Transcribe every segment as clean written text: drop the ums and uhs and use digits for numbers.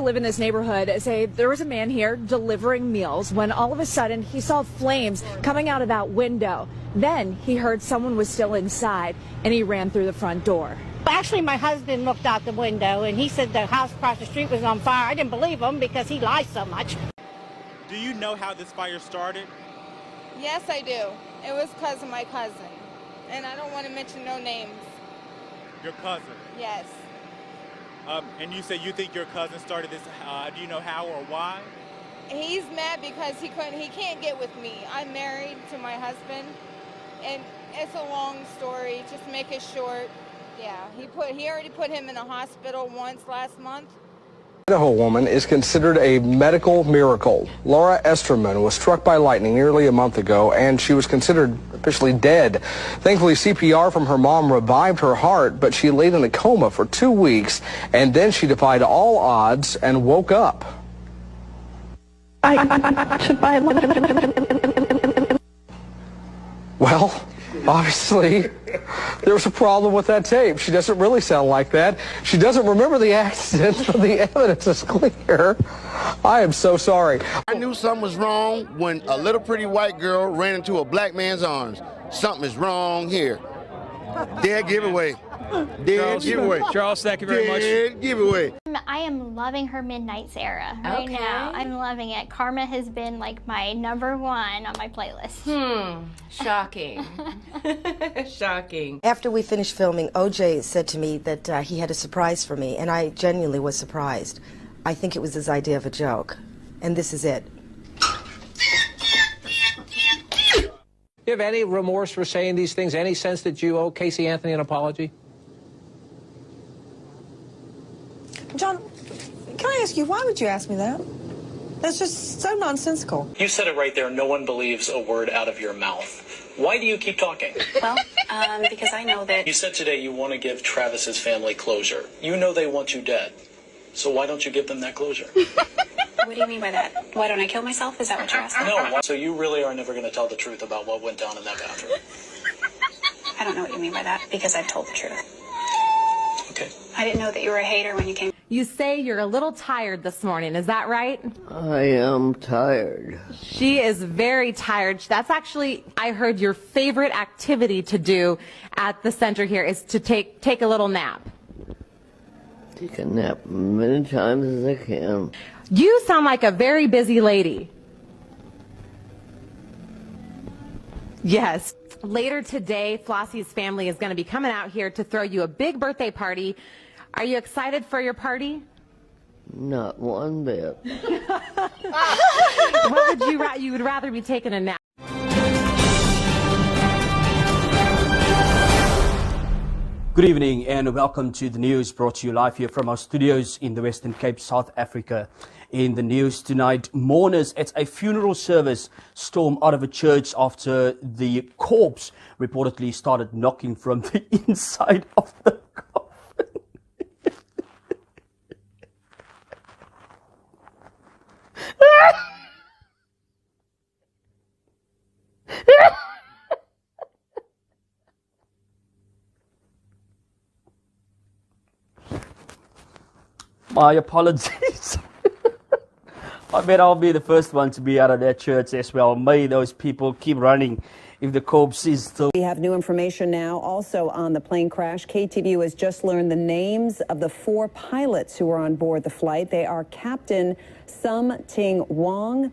live in this neighborhood say there was a man here delivering meals when all of a sudden he saw flames coming out of that window. Then he heard someone was still inside and he ran through the front door. Actually, my husband looked out the window and he said the house across the street was on fire. I didn't believe him because he lies so much. Do you know how this fire started? Yes, I do. It was because of my cousin. And I don't want to mention no names. Your cousin? Yes. And you say you think your cousin started this. Do you know how or why? He's mad because he can't get with me. I'm married to my husband. And it's a long story. Just to make it short. Yeah, he already put him in the hospital once last month. Idaho woman is considered a medical miracle. Laura Esterman was struck by lightning nearly a month ago, and she was considered officially dead. Thankfully, CPR from her mom revived her heart, but she laid in a coma for 2 weeks, and then she defied all odds and woke up. Well, obviously, there was a problem with that tape. She doesn't really sound like that. She doesn't remember the accident, but the evidence is clear. I am so sorry. I knew something was wrong when a little pretty white girl ran into a black man's arms. Something is wrong here. Dead giveaway. Dead giveaway. Charles, thank you very much. Dead giveaway. I am loving her Midnights era right now. I'm loving it. Karma has been like my #1 on my playlist. Shocking. Shocking. After we finished filming, OJ said to me that he had a surprise for me, and I genuinely was surprised. I think it was his idea of a joke, and this is it. Do you have any remorse for saying these things? Any sense that you owe Casey Anthony an apology? John, can I ask you, why would you ask me that? That's just so nonsensical. You said it right there. No one believes a word out of your mouth. Why do you keep talking? Well, because I know that... You said today you want to give Travis's family closure. You know they want you dead. So why don't you give them that closure? What do you mean by that? Why don't I kill myself? Is that what you're asking? No. So you really are never going to tell the truth about what went down in that bathroom? I don't know what you mean by that, because I've told the truth. Okay. I didn't know that you were a hater when you came. You say you're a little tired this morning, is that right? I am tired. She is very tired. That's actually, I heard, your favorite activity to do at the center here is to take a little nap. Take a nap many times as I can. You sound like a very busy lady. Yes. Later today, Flossie's family is going to be coming out here to throw you a big birthday party. Are you excited for your party? Not one bit. What would you would rather be taking a nap? Good evening and welcome to the news, brought to you live here from our studios in the Western Cape, South Africa. In the news tonight, mourners at a funeral service storm out of a church after the corpse reportedly started knocking from the inside of the coffin. My apologies. I bet I'll be the first one to be out of that church as well. May those people keep running if the corpse is still. We have new information now also on the plane crash. KTVU has just learned the names of the 4 pilots who were on board the flight. They are Captain Sum Ting Wong,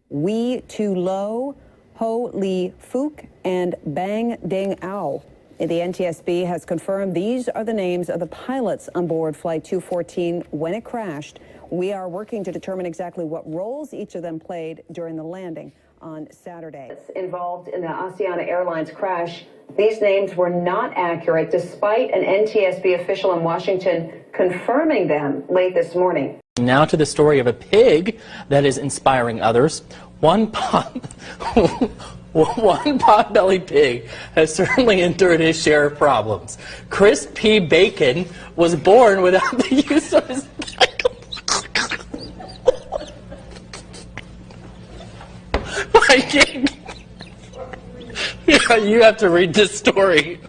Wee Tu Lo, Ho Li Fook, and Bang Ding Ao. The NTSB has confirmed these are the names of the pilots on board Flight 214 when it crashed. We are working to determine exactly what roles each of them played during the landing on Saturday. Involved in the Asiana Airlines crash, these names were not accurate despite an NTSB official in Washington confirming them late this morning. Now to the story of a pig that is inspiring others. One pot-bellied pig has certainly endured his share of problems. Chris P. Bacon was born without the use of his Yeah, you have to read this story.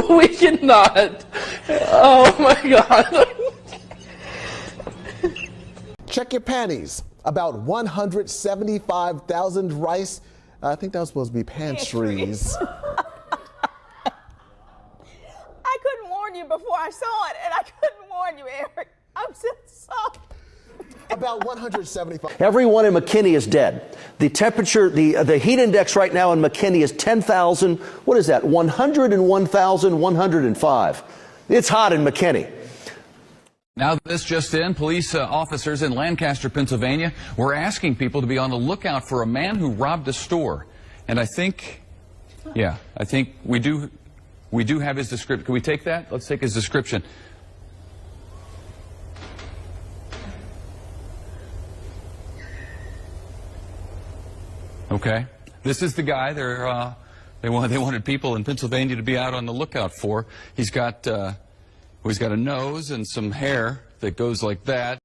We cannot. Oh my God. Check your panties. About 175,000 rice. I think that was supposed to be pantries. I couldn't warn you before I saw it, and I couldn't warn you, Eric. I'm so sorry. About 175. Everyone in McKinney is dead. The temperature, the heat index right now in McKinney is 10,000. What is that? 101,105. It's hot in McKinney. Now, this just in, police officers in Lancaster, Pennsylvania, were asking people to be on the lookout for a man who robbed a store. And I think we do have his description. Can we take that? Let's take his description. Okay, this is the guy they wanted people in Pennsylvania to be out on the lookout for. He's got a nose and some hair that goes like that.